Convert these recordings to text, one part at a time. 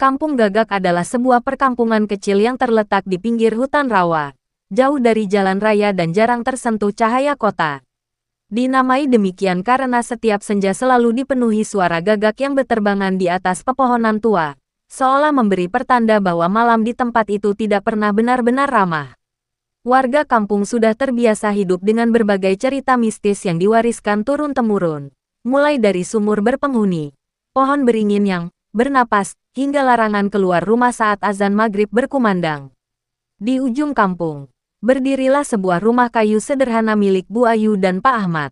Kampung Gagak adalah sebuah perkampungan kecil yang terletak di pinggir hutan rawa, jauh dari jalan raya dan jarang tersentuh cahaya kota. Dinamai demikian karena setiap senja selalu dipenuhi suara gagak yang berterbangan di atas pepohonan tua, seolah memberi pertanda bahwa malam di tempat itu tidak pernah benar-benar ramah. Warga kampung sudah terbiasa hidup dengan berbagai cerita mistis yang diwariskan turun-temurun, mulai dari sumur berpenghuni, pohon beringin yang bernapas, hingga larangan keluar rumah saat azan maghrib berkumandang. Di ujung kampung, berdirilah sebuah rumah kayu sederhana milik Bu Ayu dan Pak Ahmad.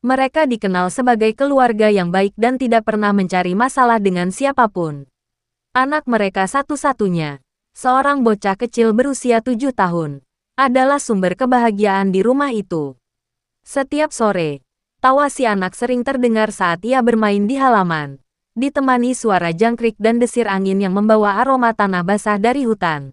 Mereka dikenal sebagai keluarga yang baik dan tidak pernah mencari masalah dengan siapapun. Anak mereka satu-satunya, seorang bocah kecil berusia 7 tahun, adalah sumber kebahagiaan di rumah itu. Setiap sore, tawa si anak sering terdengar saat ia bermain di halaman, ditemani suara jangkrik dan desir angin yang membawa aroma tanah basah dari hutan.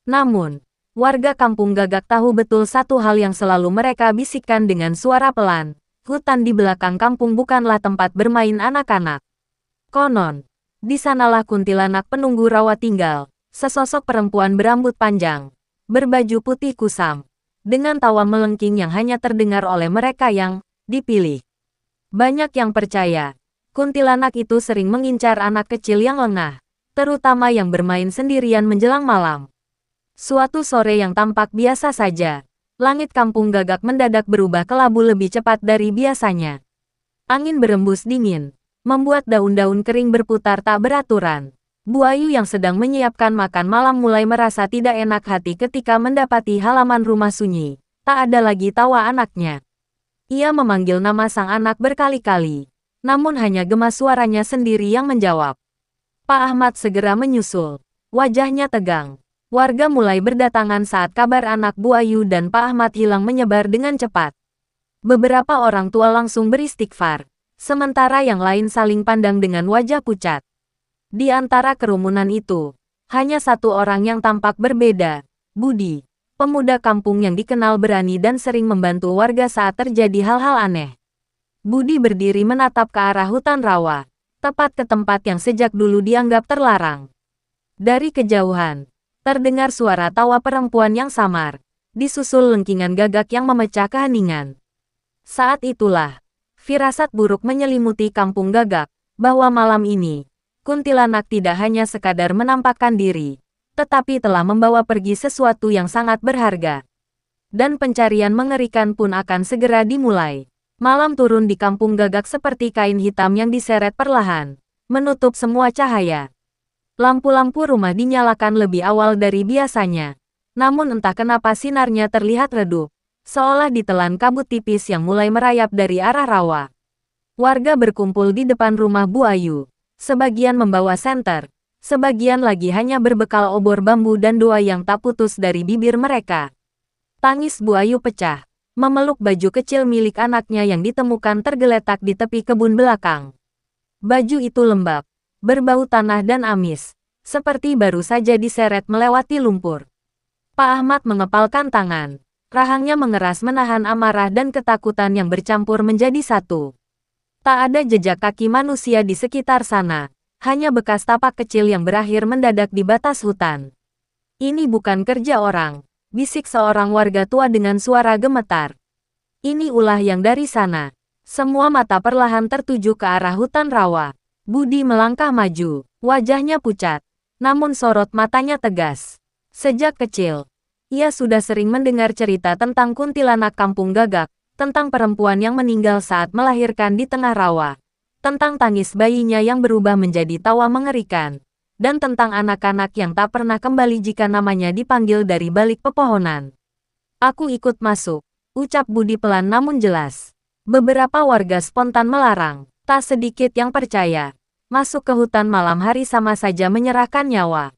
Namun, warga kampung Gagak tahu betul satu hal yang selalu mereka bisikkan dengan suara pelan, hutan di belakang kampung bukanlah tempat bermain anak-anak. Konon, di sanalah kuntilanak penunggu rawa tinggal, sesosok perempuan berambut panjang, berbaju putih kusam, dengan tawa melengking yang hanya terdengar oleh mereka yang dipilih. Banyak yang percaya, kuntilanak itu sering mengincar anak kecil yang lengah, terutama yang bermain sendirian menjelang malam. Suatu sore yang tampak biasa saja, langit kampung Gagak mendadak berubah kelabu lebih cepat dari biasanya. Angin berembus dingin, membuat daun-daun kering berputar tak beraturan. Bu Ayu yang sedang menyiapkan makan malam mulai merasa tidak enak hati ketika mendapati halaman rumah sunyi. Tak ada lagi tawa anaknya. Ia memanggil nama sang anak berkali-kali, namun hanya gemas suaranya sendiri yang menjawab. Pak Ahmad segera menyusul, wajahnya tegang. Warga mulai berdatangan saat kabar anak Bu Ayu dan Pak Ahmad hilang menyebar dengan cepat. Beberapa orang tua langsung beristighfar, sementara yang lain saling pandang dengan wajah pucat. Di antara kerumunan itu, hanya satu orang yang tampak berbeda, Budi, pemuda kampung yang dikenal berani dan sering membantu warga saat terjadi hal-hal aneh. Budi berdiri menatap ke arah hutan rawa, tepat ke tempat yang sejak dulu dianggap terlarang. Dari kejauhan, terdengar suara tawa perempuan yang samar, disusul lengkingan gagak yang memecah keheningan. Saat itulah, firasat buruk menyelimuti kampung Gagak, bahwa malam ini, kuntilanak tidak hanya sekadar menampakkan diri, tetapi telah membawa pergi sesuatu yang sangat berharga. Dan pencarian mengerikan pun akan segera dimulai. Malam turun di kampung Gagak seperti kain hitam yang diseret perlahan, menutup semua cahaya. Lampu-lampu rumah dinyalakan lebih awal dari biasanya. Namun entah kenapa sinarnya terlihat redup, seolah ditelan kabut tipis yang mulai merayap dari arah rawa. Warga berkumpul di depan rumah Bu Ayu. Sebagian membawa senter, sebagian lagi hanya berbekal obor bambu dan doa yang tak putus dari bibir mereka. Tangis Bu Ayu pecah, memeluk baju kecil milik anaknya yang ditemukan tergeletak di tepi kebun belakang. Baju itu lembab, berbau tanah dan amis, seperti baru saja diseret melewati lumpur. Pak Ahmad mengepalkan tangan, rahangnya mengeras menahan amarah dan ketakutan yang bercampur menjadi satu. Tak ada jejak kaki manusia di sekitar sana, hanya bekas tapak kecil yang berakhir mendadak di batas hutan. Ini bukan kerja orang, bisik seorang warga tua dengan suara gemetar. Ini ulah yang dari sana. Semua mata perlahan tertuju ke arah hutan rawa. Budi melangkah maju, wajahnya pucat, namun sorot matanya tegas. Sejak kecil, ia sudah sering mendengar cerita tentang kuntilanak kampung Gagak, tentang perempuan yang meninggal saat melahirkan di tengah rawa, tentang tangis bayinya yang berubah menjadi tawa mengerikan, dan tentang anak-anak yang tak pernah kembali jika namanya dipanggil dari balik pepohonan. Aku ikut masuk, ucap Budi pelan namun jelas. Beberapa warga spontan melarang, tak sedikit yang percaya. Masuk ke hutan malam hari sama saja menyerahkan nyawa.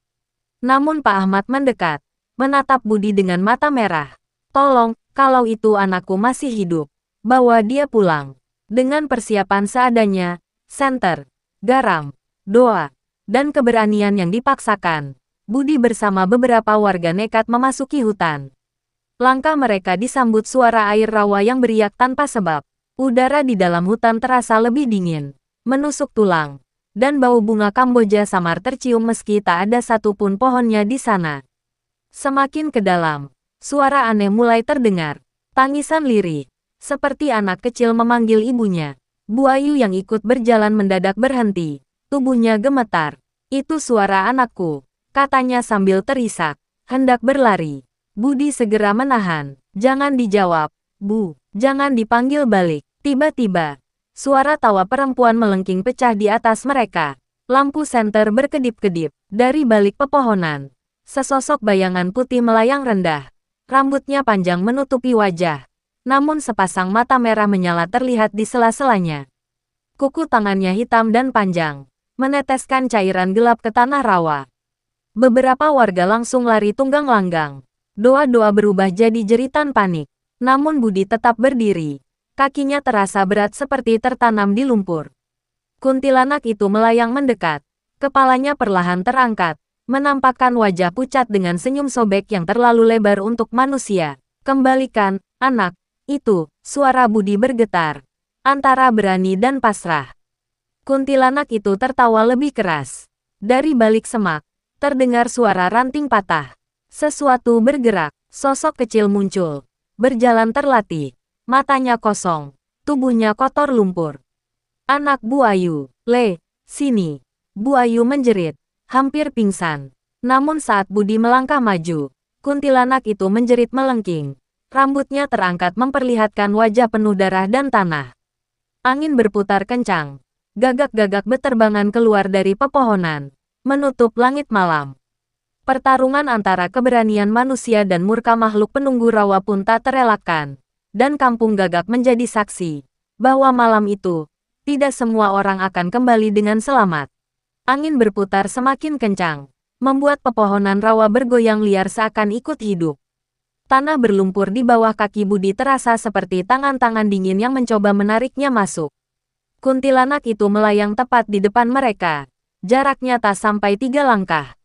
Namun Pak Ahmad mendekat, menatap Budi dengan mata merah. Tolong, kalau itu anakku masih hidup, bawa dia pulang. Dengan persiapan seadanya, senter, garam, doa, dan keberanian yang dipaksakan, Budi bersama beberapa warga nekat memasuki hutan. Langkah mereka disambut suara air rawa yang beriak tanpa sebab. Udara di dalam hutan terasa lebih dingin, menusuk tulang. dan bau bunga Kamboja samar tercium meski tak ada satupun pohonnya di sana. Semakin ke dalam, suara aneh mulai terdengar. Tangisan lirih, seperti anak kecil memanggil ibunya. Bu Ayu yang ikut berjalan mendadak berhenti. Tubuhnya gemetar. Itu suara anakku, katanya sambil terisak. Hendak berlari. Budi segera menahan. Jangan dijawab, Bu. Jangan dipanggil balik. Tiba-tiba, suara tawa perempuan melengking pecah di atas mereka. Lampu senter berkedip-kedip. Dari balik pepohonan, sesosok bayangan putih melayang rendah. Rambutnya panjang menutupi wajah. Namun sepasang mata merah menyala terlihat di sela-selanya. Kuku tangannya hitam dan panjang, meneteskan cairan gelap ke tanah rawa. Beberapa warga langsung lari tunggang langgang. Doa-doa berubah jadi jeritan panik. Namun Budi tetap berdiri. Kakinya terasa berat seperti tertanam di lumpur. Kuntilanak itu melayang mendekat. Kepalanya perlahan terangkat, menampakkan wajah pucat dengan senyum sobek yang terlalu lebar untuk manusia. Kembalikan, anak. Itu, suara Budi bergetar. Antara berani dan pasrah. Kuntilanak itu tertawa lebih keras. Dari balik semak, terdengar suara ranting patah. Sesuatu bergerak, sosok kecil muncul. Berjalan terlatih, matanya kosong, tubuhnya kotor lumpur. Anak Bu Ayu, Le, sini. Bu Ayu menjerit, hampir pingsan. Namun saat Budi melangkah maju, kuntilanak itu menjerit melengking. Rambutnya terangkat memperlihatkan wajah penuh darah dan tanah. Angin berputar kencang. Gagak-gagak beterbangan keluar dari pepohonan, menutup langit malam. Pertarungan antara keberanian manusia dan murka makhluk penunggu rawa pun tak terelakkan. Dan kampung Gagak menjadi saksi bahwa malam itu, tidak semua orang akan kembali dengan selamat. Angin berputar semakin kencang, membuat pepohonan rawa bergoyang liar seakan ikut hidup. Tanah berlumpur di bawah kaki Budi terasa seperti tangan-tangan dingin yang mencoba menariknya masuk. Kuntilanak itu melayang tepat di depan mereka. Jaraknya tak sampai 3 langkah.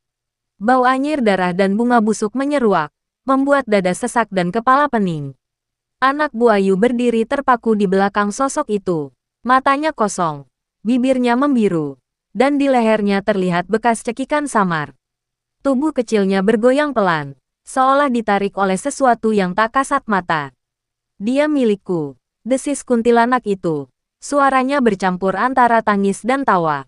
Bau anyir darah dan bunga busuk menyeruak, membuat dada sesak dan kepala pening. Anak Bu Ayu berdiri terpaku di belakang sosok itu. Matanya kosong, bibirnya membiru, dan di lehernya terlihat bekas cekikan samar. Tubuh kecilnya bergoyang pelan, seolah ditarik oleh sesuatu yang tak kasat mata. Dia milikku, desis kuntilanak itu. Suaranya bercampur antara tangis dan tawa.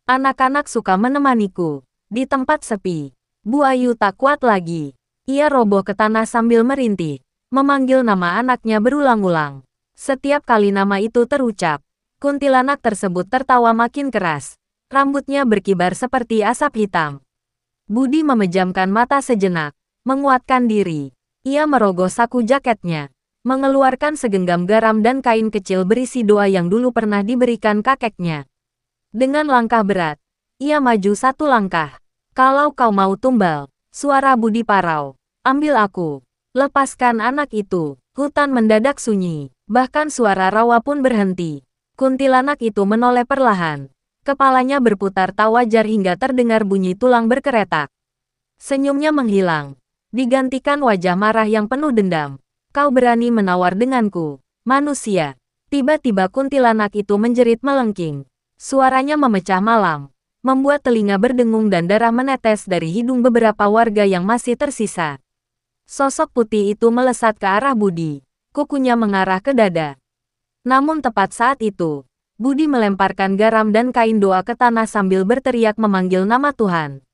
Anak-anak suka menemaniku. Di tempat sepi, Bu Ayu tak kuat lagi. Ia roboh ke tanah sambil merintih, memanggil nama anaknya berulang-ulang. Setiap kali nama itu terucap, kuntilanak tersebut tertawa makin keras. Rambutnya berkibar seperti asap hitam. Budi memejamkan mata sejenak, menguatkan diri. Ia merogoh saku jaketnya, mengeluarkan segenggam garam dan kain kecil berisi doa yang dulu pernah diberikan kakeknya. Dengan langkah berat, ia maju 1 langkah. Kalau kau mau tumbal, suara Budi parau. Ambil aku. Lepaskan anak itu. Hutan mendadak sunyi. Bahkan suara rawa pun berhenti. Kuntilanak itu menoleh perlahan. Kepalanya berputar tak wajar hingga terdengar bunyi tulang berkeretak. Senyumnya menghilang. Digantikan wajah marah yang penuh dendam. Kau berani menawar denganku, manusia. Tiba-tiba kuntilanak itu menjerit melengking. Suaranya memecah malam, membuat telinga berdengung dan darah menetes dari hidung beberapa warga yang masih tersisa. Sosok putih itu melesat ke arah Budi, kukunya mengarah ke dada. Namun tepat saat itu, Budi melemparkan garam dan kain doa ke tanah sambil berteriak memanggil nama Tuhan.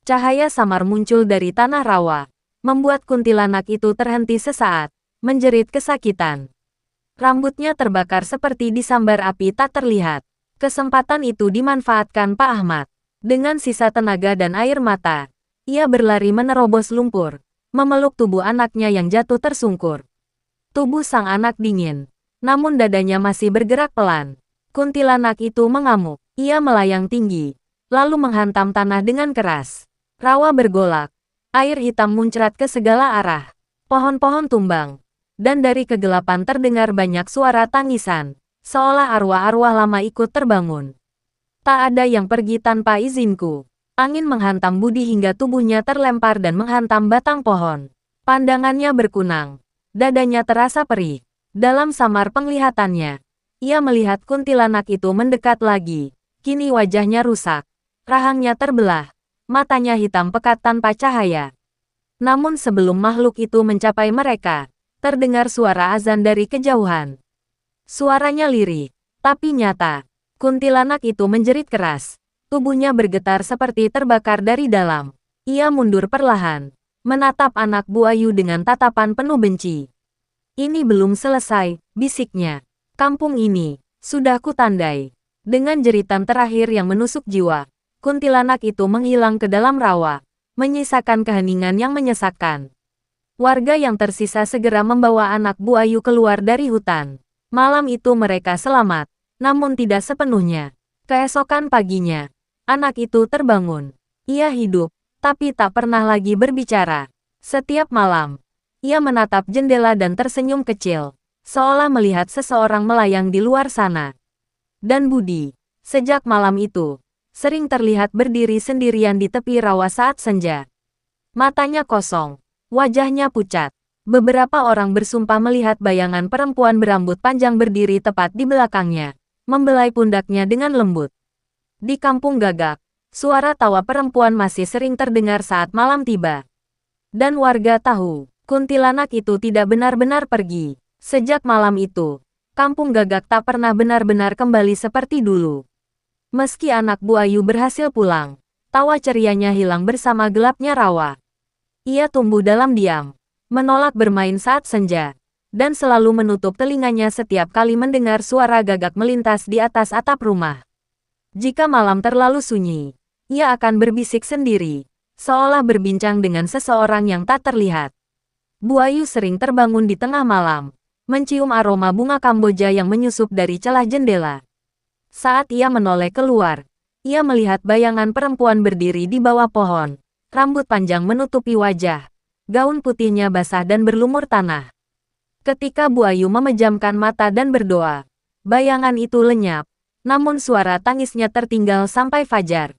Cahaya samar muncul dari tanah rawa, membuat kuntilanak itu terhenti sesaat, menjerit kesakitan. Rambutnya terbakar seperti disambar api tak terlihat. Kesempatan itu dimanfaatkan Pak Ahmad. Dengan sisa tenaga dan air mata, ia berlari menerobos lumpur, memeluk tubuh anaknya yang jatuh tersungkur. Tubuh sang anak dingin, namun dadanya masih bergerak pelan. Kuntilanak itu mengamuk. Ia melayang tinggi, lalu menghantam tanah dengan keras. Rawa bergolak, air hitam muncrat ke segala arah. Pohon-pohon tumbang, dan dari kegelapan terdengar banyak suara tangisan. Seolah arwah-arwah lama ikut terbangun. Tak ada yang pergi tanpa izinku. Angin menghantam Budi hingga tubuhnya terlempar dan menghantam batang pohon. Pandangannya berkunang. Dadanya terasa perih. Dalam samar penglihatannya, ia melihat kuntilanak itu mendekat lagi. Kini wajahnya rusak. Rahangnya terbelah. Matanya hitam pekat tanpa cahaya. Namun sebelum makhluk itu mencapai mereka, terdengar suara azan dari kejauhan. Suaranya lirih, tapi nyata. Kuntilanak itu menjerit keras. Tubuhnya bergetar seperti terbakar dari dalam. Ia mundur perlahan, menatap anak buayu dengan tatapan penuh benci. Ini belum selesai, bisiknya. Kampung ini, sudah kutandai. Dengan jeritan terakhir yang menusuk jiwa, kuntilanak itu menghilang ke dalam rawa, menyisakan keheningan yang menyesakkan. Warga yang tersisa segera membawa anak buayu keluar dari hutan. Malam itu mereka selamat, namun tidak sepenuhnya. Keesokan paginya, anak itu terbangun. Ia hidup, tapi tak pernah lagi berbicara. Setiap malam, ia menatap jendela dan tersenyum kecil, seolah melihat seseorang melayang di luar sana. Dan Budi, sejak malam itu, sering terlihat berdiri sendirian di tepi rawa saat senja. Matanya kosong, wajahnya pucat. Beberapa orang bersumpah melihat bayangan perempuan berambut panjang berdiri tepat di belakangnya, membelai pundaknya dengan lembut. Di kampung Gagak, suara tawa perempuan masih sering terdengar saat malam tiba. Dan warga tahu, kuntilanak itu tidak benar-benar pergi. Sejak malam itu, kampung Gagak tak pernah benar-benar kembali seperti dulu. Meski anak buayu berhasil pulang, tawa cerianya hilang bersama gelapnya rawa. Ia tumbuh dalam diam, menolak bermain saat senja, dan selalu menutup telinganya setiap kali mendengar suara Gagak melintas di atas atap rumah. Jika malam terlalu sunyi, ia akan berbisik sendiri, seolah berbincang dengan seseorang yang tak terlihat. Buayu sering terbangun di tengah malam, mencium aroma bunga Kamboja yang menyusup dari celah jendela. Saat ia menoleh keluar, ia melihat bayangan perempuan berdiri di bawah pohon, rambut panjang menutupi wajah, gaun putihnya basah dan berlumur tanah. Ketika Buayu memejamkan mata dan berdoa, bayangan itu lenyap, namun suara tangisnya tertinggal sampai fajar.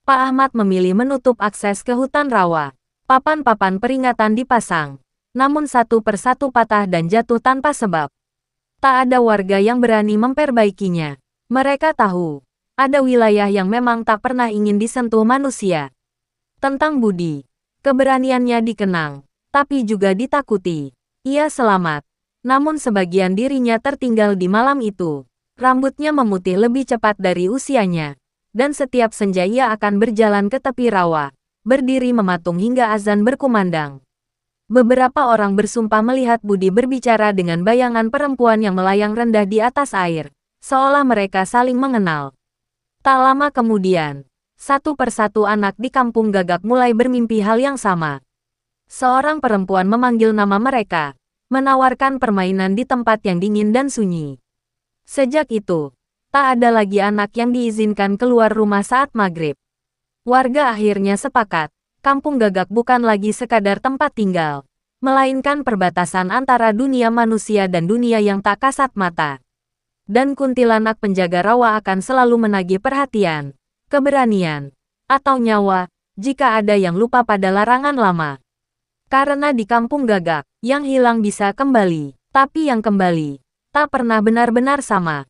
Pak Ahmad memilih menutup akses ke hutan rawa. Papan-papan peringatan dipasang, namun satu persatu patah dan jatuh tanpa sebab. Tak ada warga yang berani memperbaikinya. Mereka tahu, ada wilayah yang memang tak pernah ingin disentuh manusia. Tentang Budi, keberaniannya dikenang, tapi juga ditakuti. Ia selamat, namun sebagian dirinya tertinggal di malam itu. Rambutnya memutih lebih cepat dari usianya, dan setiap senja ia akan berjalan ke tepi rawa, berdiri mematung hingga azan berkumandang. Beberapa orang bersumpah melihat Budi berbicara dengan bayangan perempuan yang melayang rendah di atas air, seolah mereka saling mengenal. Tak lama kemudian, satu persatu anak di kampung Gagak mulai bermimpi hal yang sama. Seorang perempuan memanggil nama mereka, menawarkan permainan di tempat yang dingin dan sunyi. Sejak itu, tak ada lagi anak yang diizinkan keluar rumah saat maghrib. Warga akhirnya sepakat, kampung Gagak bukan lagi sekadar tempat tinggal, melainkan perbatasan antara dunia manusia dan dunia yang tak kasat mata. Dan kuntilanak penjaga rawa akan selalu menagih perhatian, keberanian, atau nyawa, jika ada yang lupa pada larangan lama. Karena di kampung Gagak, yang hilang bisa kembali, tapi yang kembali, tak pernah benar-benar sama.